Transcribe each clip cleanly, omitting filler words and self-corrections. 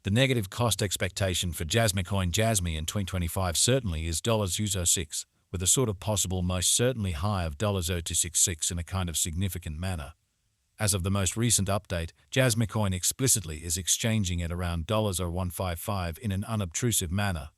The negative cost expectation for Jasmy coin Jasmy in 2025 certainly is $206, with a sort of possible most certainly high of $266 in a kind of significant manner. As of the most recent update, Jasmy coin explicitly is exchanging at around $155 in an unobtrusive manner.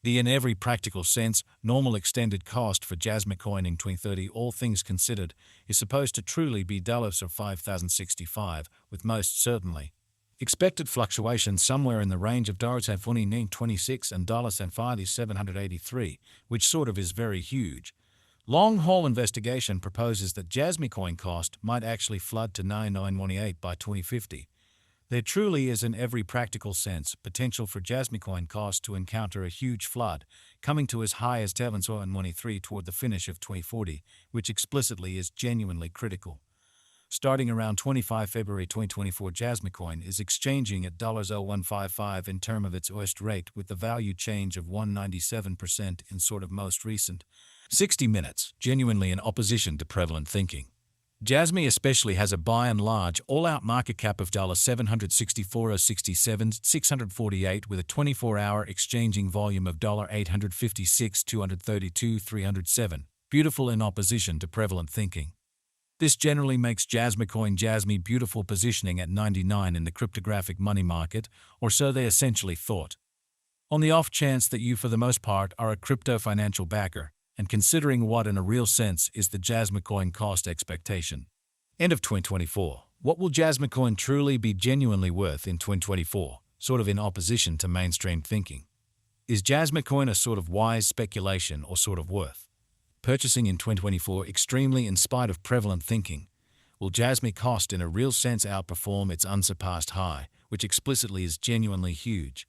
The in every practical sense, normal extended cost for Jasmy coin in 2030, all things considered, is supposed to truly be $5,065, with most certainly expected fluctuation somewhere in the range of $26 and $783, which sort of is very huge. Long-haul investigation proposes that Jasmy coin cost might actually flood to $99.18 by 2050. There truly is in every practical sense potential for Jasmy coin cost to encounter a huge flood, coming to as high as $7.23 toward the finish of 2040, which explicitly is genuinely critical. Starting around 25 February 2024, Jasmy coin is exchanging at $155 in term of its OST rate, with the value change of 197% in sort of most recent 60 minutes, genuinely in opposition to prevalent thinking. Jasmy especially has a by and large all-out market cap of $764.67, 648 with a 24-hour exchanging volume of $856, 232, 307, beautiful in opposition to prevalent thinking. This generally makes Jasmy coin Jasmy beautiful positioning at 99 in the cryptographic money market, or so they essentially thought. On the off chance that you for the most part are a crypto financial backer, and considering what in a real sense is the Jasmy coin cost expectation. End of 2024. What will Jasmy coin truly be genuinely worth in 2024, sort of in opposition to mainstream thinking? Is Jasmy coin a sort of wise speculation or sort of worth purchasing in 2024 extremely in spite of prevalent thinking? Will Jasmy cost in a real sense outperform its unsurpassed high, which explicitly is genuinely huge?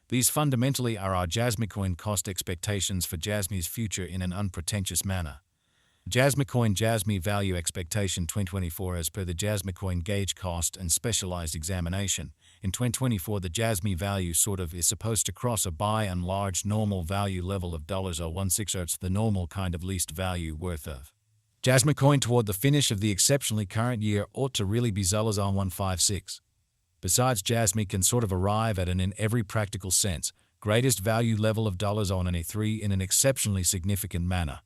These fundamentally are our Jasmy coin cost expectations for Jasmy's future in an unpretentious manner. Jasmy coin Jasmy value expectation 2024 as per the Jasmy coin gauge cost and specialized examination. In 2024, the Jasmy value sort of is supposed to cross a by and large normal value level of $0.16, the normal kind of least value worth of Jasmy coin toward the finish of the exceptionally current year ought to really be $156. Besides, Jasmy can sort of arrive at an in every practical sense greatest value level of $0.83 in an exceptionally significant manner.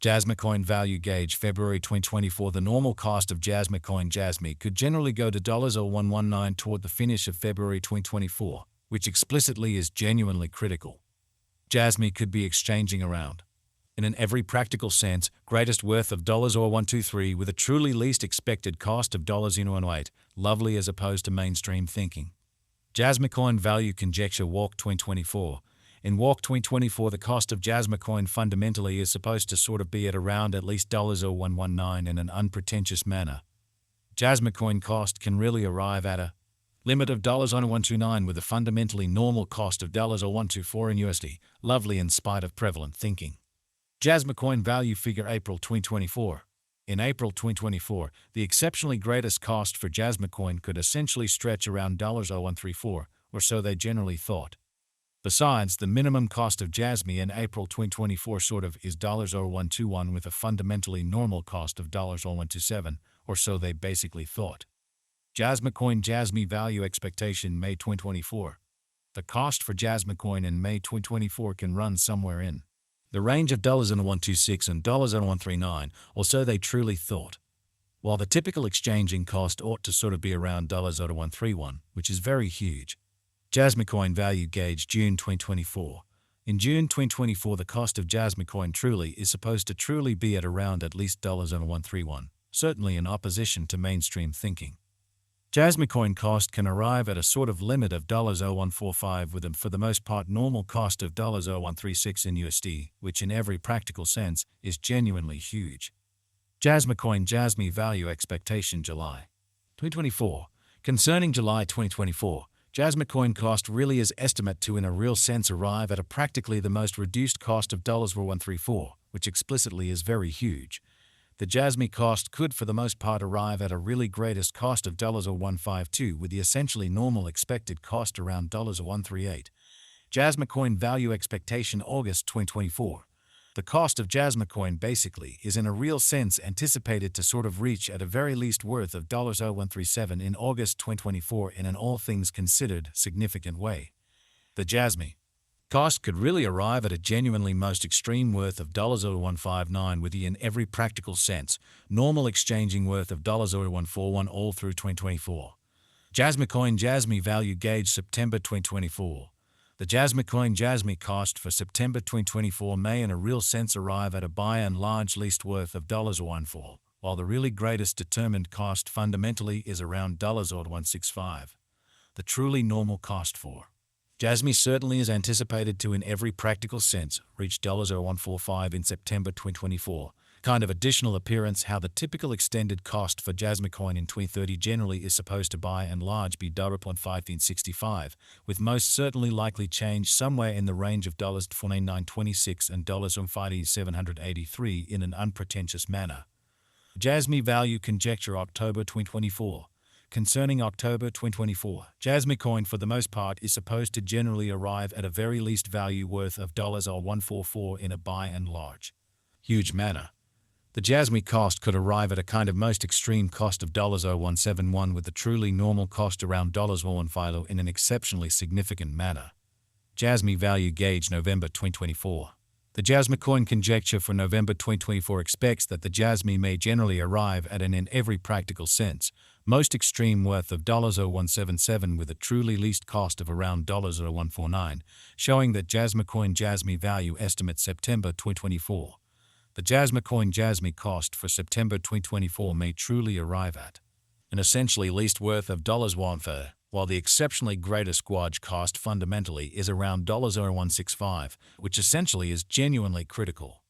Jasmy coin value gauge February 2024. The normal cost of Jasmy coin Jasmy could generally go to $119 toward the finish of February 2024, which explicitly is genuinely critical. Jasmy could be exchanging around, in an every practical sense, greatest worth of $123 with a truly least expected cost of $0.18, lovely as opposed to mainstream thinking. Jasmy coin value conjecture Walk 2024. In Walk 2024, the cost of Jasmy coin fundamentally is supposed to sort of be at around at least $119 in an unpretentious manner. Jasmy coin cost can really arrive at a limit of $129 with a fundamentally normal cost of $124 in USD, lovely in spite of prevalent thinking. Jasmy coin value figure April 2024. In April 2024, the exceptionally greatest cost for Jasmy coin could essentially stretch around $134, or so they generally thought. Besides, the minimum cost of Jasmy in April 2024 sort of is $121 with a fundamentally normal cost of $127, or so they basically thought. Jasmy coin Jasmy value expectation May 2024. The cost for Jasmy coin in May 2024 can run somewhere in the range of $126 and $139, or so they truly thought. While the typical exchanging cost ought to sort of be around $131, which is very huge. Jasmy coin value gauge June 2024. In June 2024, the cost of Jasmy coin truly is supposed to truly be at around at least $131, certainly in opposition to mainstream thinking. Jasmy coin cost can arrive at a sort of limit of $145 with a for the most part normal cost of $136 in USD, which in every practical sense is genuinely huge. Jasmy coin Jasmy value expectation July 2024. Concerning July 2024, Jasmy coin cost really is estimate to in a real sense arrive at a practically the most reduced cost of $134, which explicitly is very huge. The Jasmy cost could for the most part arrive at a really greatest cost of $152 with the essentially normal expected cost around $138. Jasmy coin value expectation August 2024. The cost of Jasmy coin basically is in a real sense anticipated to sort of reach at a very least worth of $0.137 in August 2024 in an all things considered significant way. The Jasmy cost could really arrive at a genuinely most extreme worth of $0.159 with the in every practical sense normal exchanging worth of $0.141 all through 2024. Jasmy coin Jasmy value gauge September 2024. The Jasmy coin Jasmy cost for September 2024 may in a real sense arrive at a by and large least worth of $0.14, while the really greatest determined cost fundamentally is around $0.165. The truly normal cost for Jasmy certainly is anticipated to in every practical sense reach $0.145 in September 2024. Kind of additional appearance how the typical extended cost for Jasmy coin in 2030 generally is supposed to by and large be $0.1565, with most certainly likely change somewhere in the range of $0.4926 and $0.5783 in an unpretentious manner. Jasmy value conjecture October 2024. Concerning October 2024, Jasmy coin for the most part is supposed to generally arrive at a very least value worth of $144 in a by and large huge manner. The Jasmy cost could arrive at a kind of most extreme cost of $0.171 with the truly normal cost around $0.150 in an exceptionally significant manner. Jasmy value gauge November 2024. The Jasmy coin conjecture for November 2024 expects that the Jasmy may generally arrive at an in every practical sense most extreme worth of $0.177 with a truly least cost of around $0.149, showing that Jasmy coin Jasmy value estimate September 2024. The Jasmy coin Jasmy cost for September 2024 may truly arrive at an essentially least worth of $1, while the exceptionally greater squadge cost fundamentally is around $0.165, which essentially is genuinely critical.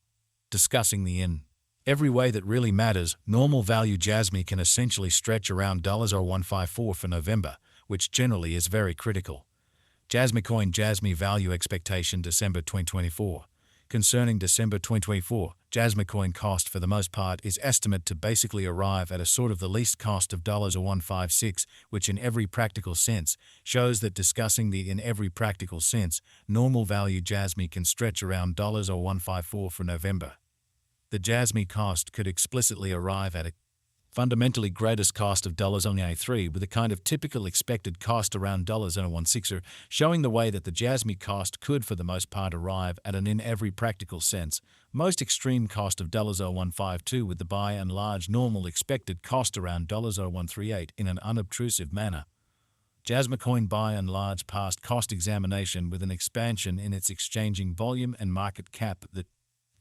Discussing the in every way that really matters, normal value Jasmy can essentially stretch around $0.154 for November, which generally is very critical. Jasmy coin Jasmy value expectation December 2024. Concerning December 2024, Jasmy coin cost for the most part is estimated to basically arrive at a sort of the least cost of $156, which in every practical sense shows that discussing the in every practical sense, normal value Jasmy can stretch around $154 for November. The Jasmy cost could explicitly arrive at a fundamentally greatest cost of $0.3 with a kind of typical expected cost around $0.16, showing the way that the Jasmy cost could for the most part arrive at an in every practical sense most extreme cost of $0.152 with the by and large normal expected cost around $0.138 in an unobtrusive manner. Jasmy coin by and large past cost examination with an expansion in its exchanging volume and market cap. The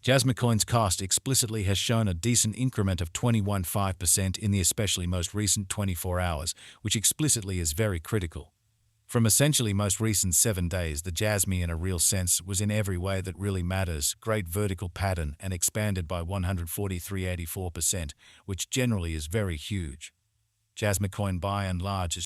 Jasmy coin's cost explicitly has shown a decent increment of 21.5% in the especially most recent 24 hours, which explicitly is very critical. From essentially most recent 7 days, the Jasmy in a real sense was in every way that really matters, great vertical pattern and expanded by 143.84%, which generally is very huge. Jasmy coin by and large is